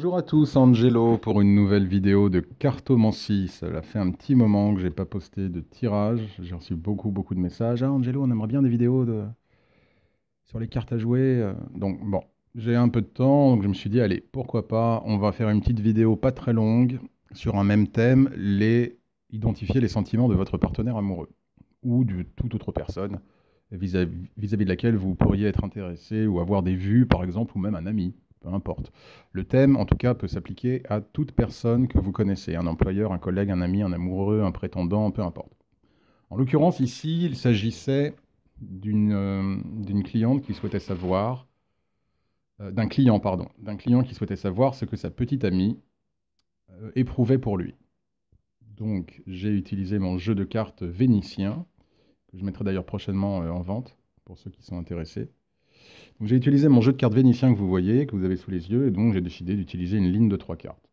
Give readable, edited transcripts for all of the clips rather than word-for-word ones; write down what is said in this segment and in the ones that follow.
Bonjour à tous, Angelo pour une nouvelle vidéo de cartomancie. Ça fait un petit moment que j'ai pas posté de tirage. J'ai reçu beaucoup de messages. Ah Angelo, on aimerait bien des vidéos sur les cartes à jouer. Donc bon, j'ai un peu de temps, donc je me suis dit allez, pourquoi pas, on va faire une petite vidéo pas très longue sur un même thème, identifier les sentiments de votre partenaire amoureux ou de toute autre personne vis-à-vis de laquelle vous pourriez être intéressé ou avoir des vues par exemple, ou même un ami. Peu importe. Le thème, en tout cas, peut s'appliquer à toute personne que vous connaissez, un employeur, un collègue, un ami, un amoureux, un prétendant, peu importe. En l'occurrence, ici, il s'agissait d'une cliente qui souhaitait savoir, d'un client, pardon, d'un client qui souhaitait savoir ce que sa petite amie éprouvait pour lui. Donc, j'ai utilisé mon jeu de cartes vénitien, que je mettrai d'ailleurs prochainement en vente, pour ceux qui sont intéressés. Donc j'ai utilisé mon jeu de cartes vénitien que vous voyez, que vous avez sous les yeux, et donc j'ai décidé d'utiliser une ligne de 3 cartes.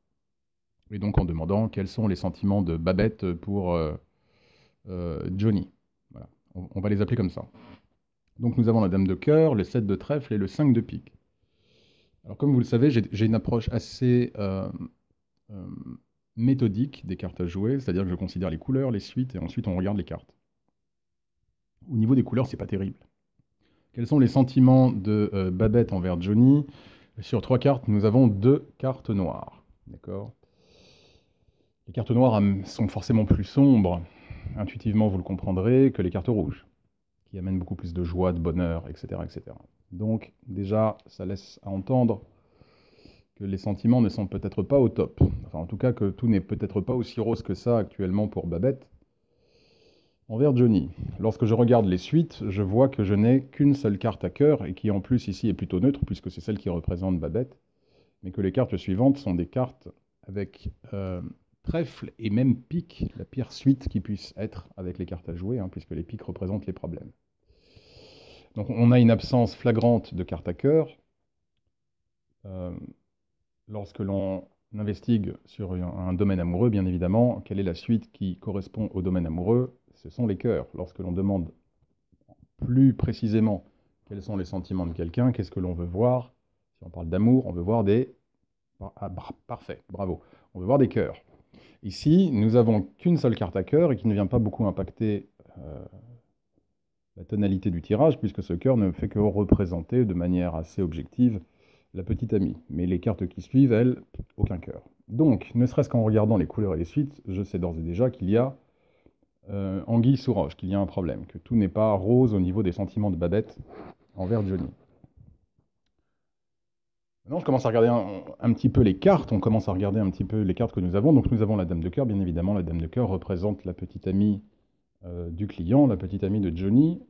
Et donc en demandant quels sont les sentiments de Babette pour Johnny. Voilà. On va les appeler comme ça. Donc nous avons la dame de cœur, le 7 de trèfle et le 5 de pique. Alors comme vous le savez, j'ai une approche assez euh, méthodique des cartes à jouer, c'est-à-dire que je considère les couleurs, les suites, et ensuite on regarde les cartes. Au niveau des couleurs, c'est pas terrible. Quels sont les sentiments de Babette envers Johnny? Sur 3 cartes, nous avons 2 cartes noires. D'accord. Les cartes noires sont forcément plus sombres, intuitivement vous le comprendrez, que les cartes rouges, qui amènent beaucoup plus de joie, de bonheur, etc. etc. Donc déjà, ça laisse à entendre que les sentiments ne sont peut-être pas au top. Enfin, en tout cas, que tout n'est peut-être pas aussi rose que ça actuellement pour Babette. Envers Johnny, lorsque je regarde les suites, je vois que je n'ai qu'une seule carte à cœur, et qui en plus ici est plutôt neutre, puisque c'est celle qui représente Babette, mais que les cartes suivantes sont des cartes avec trèfle et même pique, la pire suite qui puisse être avec les cartes à jouer, hein, puisque les piques représentent les problèmes. Donc on a une absence flagrante de cartes à cœur. Lorsque l'on investigue sur un domaine amoureux, bien évidemment, quelle est la suite qui correspond au domaine amoureux? Ce sont les cœurs. Lorsque l'on demande plus précisément quels sont les sentiments de quelqu'un, qu'est-ce que l'on veut voir? Si on parle d'amour, on veut voir des... Ah, parfait, bravo. On veut voir des cœurs. Ici, nous avons qu'une seule carte à cœur et qui ne vient pas beaucoup impacter la tonalité du tirage, puisque ce cœur ne fait que représenter de manière assez objective la petite amie. Mais les cartes qui suivent, elles, aucun cœur. Donc, ne serait-ce qu'en regardant les couleurs et les suites, je sais d'ores et déjà qu'il y a anguille sous roche, qu'il y a un problème, que tout n'est pas rose au niveau des sentiments de Babette envers Johnny. Maintenant, je commence à regarder un petit peu les cartes, on commence à regarder un petit peu les cartes que nous avons. Donc nous avons la dame de cœur, bien évidemment, la dame de cœur représente la petite amie du client, la petite amie de Johnny.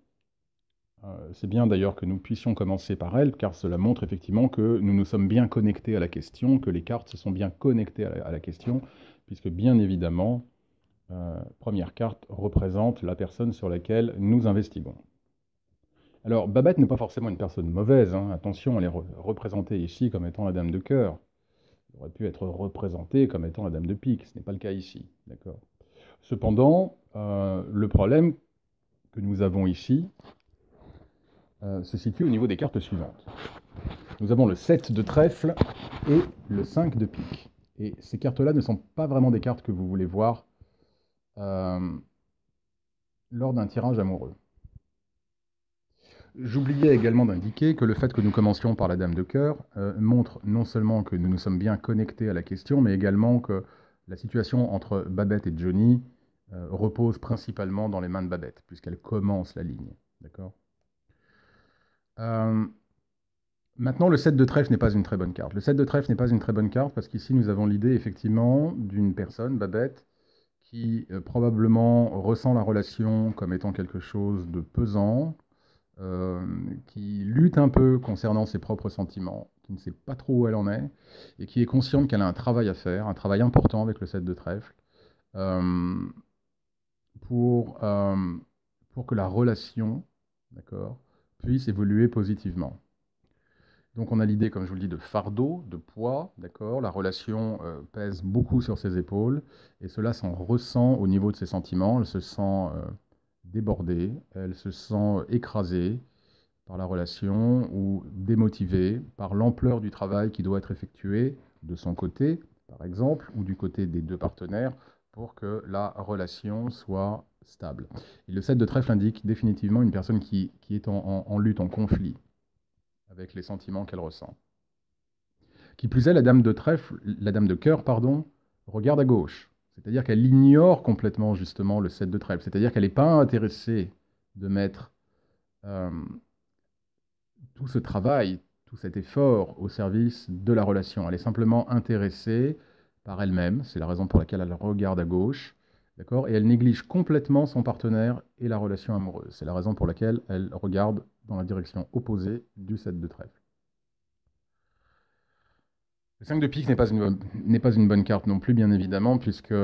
C'est bien d'ailleurs que nous puissions commencer par elle, car cela montre effectivement que nous nous sommes bien connectés à la question, que les cartes se sont bien connectées à la question, puisque bien évidemment, première carte représente la personne sur laquelle nous investiguons. Alors, Babette n'est pas forcément une personne mauvaise, hein. Attention, elle est représentée ici comme étant la dame de cœur. Elle aurait pu être représentée comme étant la dame de pique, ce n'est pas le cas ici, d'accord. Cependant, le problème que nous avons ici se situe au niveau des cartes suivantes. Nous avons le 7 de trèfle et le 5 de pique. Et ces cartes-là ne sont pas vraiment des cartes que vous voulez voir lors d'un tirage amoureux. J'oubliais également d'indiquer que le fait que nous commencions par la dame de cœur montre non seulement que nous nous sommes bien connectés à la question, mais également que la situation entre Babette et Johnny repose principalement dans les mains de Babette, puisqu'elle commence la ligne. D'accord. Maintenant, le 7 de trèfle n'est pas une très bonne carte. Le 7 de trèfle n'est pas une très bonne carte parce qu'ici, nous avons l'idée, effectivement, d'une personne, Babette, qui probablement ressent la relation comme étant quelque chose de pesant, qui lutte un peu concernant ses propres sentiments, qui ne sait pas trop où elle en est, et qui est consciente qu'elle a un travail à faire, un travail important avec le 7 de trèfle, pour que la relation, d'accord, puisse évoluer positivement. Donc on a l'idée, comme je vous le dis, de fardeau, de poids, d'accord. La relation pèse beaucoup sur ses épaules, et cela s'en ressent au niveau de ses sentiments. Elle se sent débordée, elle se sent écrasée par la relation ou démotivée par l'ampleur du travail qui doit être effectué de son côté, par exemple, ou du côté des deux partenaires, pour que la relation soit stable. Et le 7 de trèfle indique définitivement une personne qui est en lutte, en conflit avec les sentiments qu'elle ressent. Qui plus est, la dame de cœur, pardon, regarde à gauche. C'est-à-dire qu'elle ignore complètement justement le 7 de trèfle. C'est-à-dire qu'elle n'est pas intéressée de mettre tout ce travail, tout cet effort au service de la relation. Elle est simplement intéressée par elle-même. C'est la raison pour laquelle elle regarde à gauche. D'accord ? Et elle néglige complètement son partenaire et la relation amoureuse. C'est la raison pour laquelle elle regarde dans la direction opposée du 7 de trèfle. Le 5 de pique n'est pas une bonne carte non plus, bien évidemment, puisque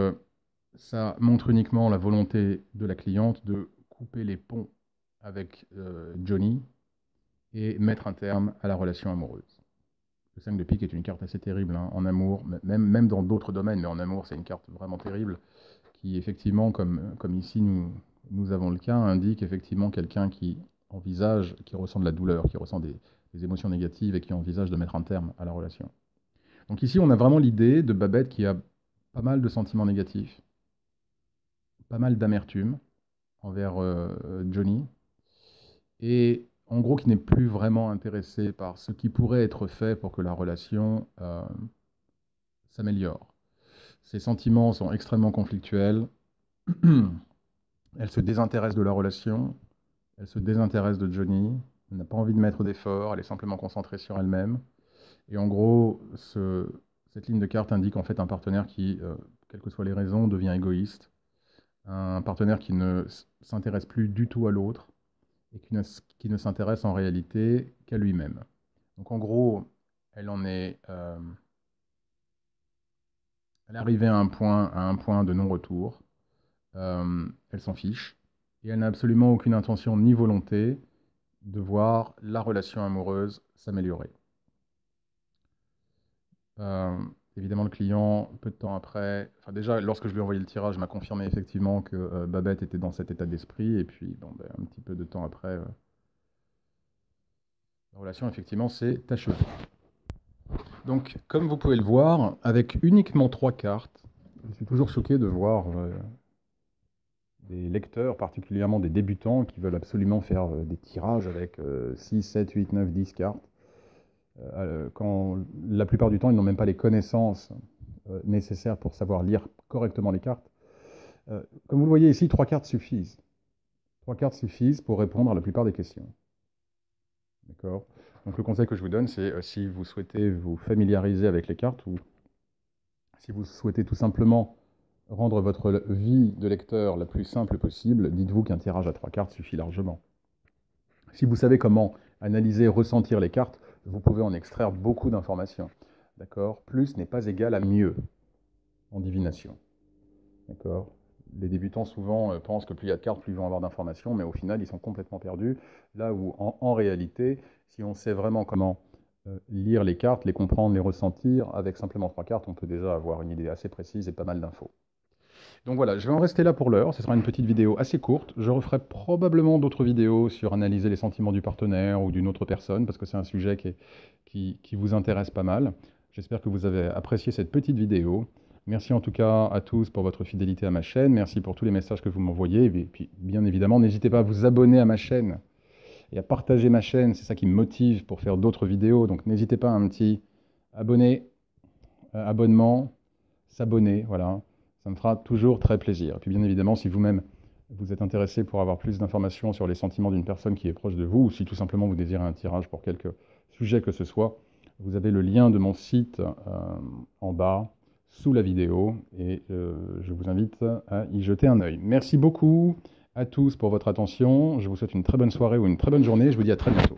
ça montre uniquement la volonté de la cliente de couper les ponts avec Johnny et mettre un terme à la relation amoureuse. Le 5 de pique est une carte assez terrible hein, en amour, même dans d'autres domaines, mais en amour, c'est une carte vraiment terrible qui, effectivement, comme ici nous avons le cas, indique effectivement quelqu'un qui envisage, qui ressent de la douleur, qui ressent des émotions négatives et qui envisage de mettre un terme à la relation. Donc ici, on a vraiment l'idée de Babette qui a pas mal de sentiments négatifs, pas mal d'amertume envers Johnny, et en gros qui n'est plus vraiment intéressé par ce qui pourrait être fait pour que la relation s'améliore. Ses sentiments sont extrêmement conflictuels, elle se désintéresse de la relation, elle se désintéresse de Johnny, elle n'a pas envie de mettre d'efforts, elle est simplement concentrée sur elle-même. Et en gros, cette ligne de carte indique en fait un partenaire qui, quelles que soient les raisons, devient égoïste. Un partenaire qui ne s'intéresse plus du tout à l'autre et qui ne s'intéresse en réalité qu'à lui-même. Donc en gros, elle est arrivée à un point de non-retour. Elle s'en fiche. Et elle n'a absolument aucune intention ni volonté de voir la relation amoureuse s'améliorer. Évidemment, le client, peu de temps après, enfin déjà, lorsque je lui ai envoyé le tirage, m'a confirmé effectivement que Babette était dans cet état d'esprit. Et puis, bon, un petit peu de temps après, la relation, effectivement, s'est achevée. Donc, comme vous pouvez le voir, avec uniquement 3 cartes, je suis toujours choqué de voir des lecteurs, particulièrement des débutants, qui veulent absolument faire des tirages avec 6, 7, 8, 9, 10 cartes. Quand la plupart du temps, ils n'ont même pas les connaissances nécessaires pour savoir lire correctement les cartes. Comme vous le voyez ici, 3 cartes suffisent. 3 cartes suffisent pour répondre à la plupart des questions. D'accord ? Donc le conseil que je vous donne, c'est si vous souhaitez vous familiariser avec les cartes ou si vous souhaitez tout simplement rendre votre vie de lecteur la plus simple possible, dites-vous qu'un tirage à 3 cartes suffit largement. Si vous savez comment analyser, ressentir les cartes, vous pouvez en extraire beaucoup d'informations. D'accord ? Plus n'est pas égal à mieux en divination. D'accord ? Les débutants souvent pensent que plus il y a de cartes, plus ils vont avoir d'informations, mais au final, ils sont complètement perdus. Là où, en réalité, si on sait vraiment comment lire les cartes, les comprendre, les ressentir, avec simplement 3 cartes, on peut déjà avoir une idée assez précise et pas mal d'infos. Donc voilà, je vais en rester là pour l'heure. Ce sera une petite vidéo assez courte. Je referai probablement d'autres vidéos sur analyser les sentiments du partenaire ou d'une autre personne, parce que c'est un sujet qui vous intéresse pas mal. J'espère que vous avez apprécié cette petite vidéo. Merci en tout cas à tous pour votre fidélité à ma chaîne. Merci pour tous les messages que vous m'envoyez. Et puis, bien évidemment, n'hésitez pas à vous abonner à ma chaîne et à partager ma chaîne. C'est ça qui me motive pour faire d'autres vidéos. Donc n'hésitez pas à un petit abonnement, s'abonner, voilà. Ça me fera toujours très plaisir. Et puis bien évidemment, si vous-même vous êtes intéressé pour avoir plus d'informations sur les sentiments d'une personne qui est proche de vous, ou si tout simplement vous désirez un tirage pour quelque sujet que ce soit, vous avez le lien de mon site en bas, sous la vidéo, et je vous invite à y jeter un œil. Merci beaucoup à tous pour votre attention. Je vous souhaite une très bonne soirée ou une très bonne journée. Je vous dis à très bientôt.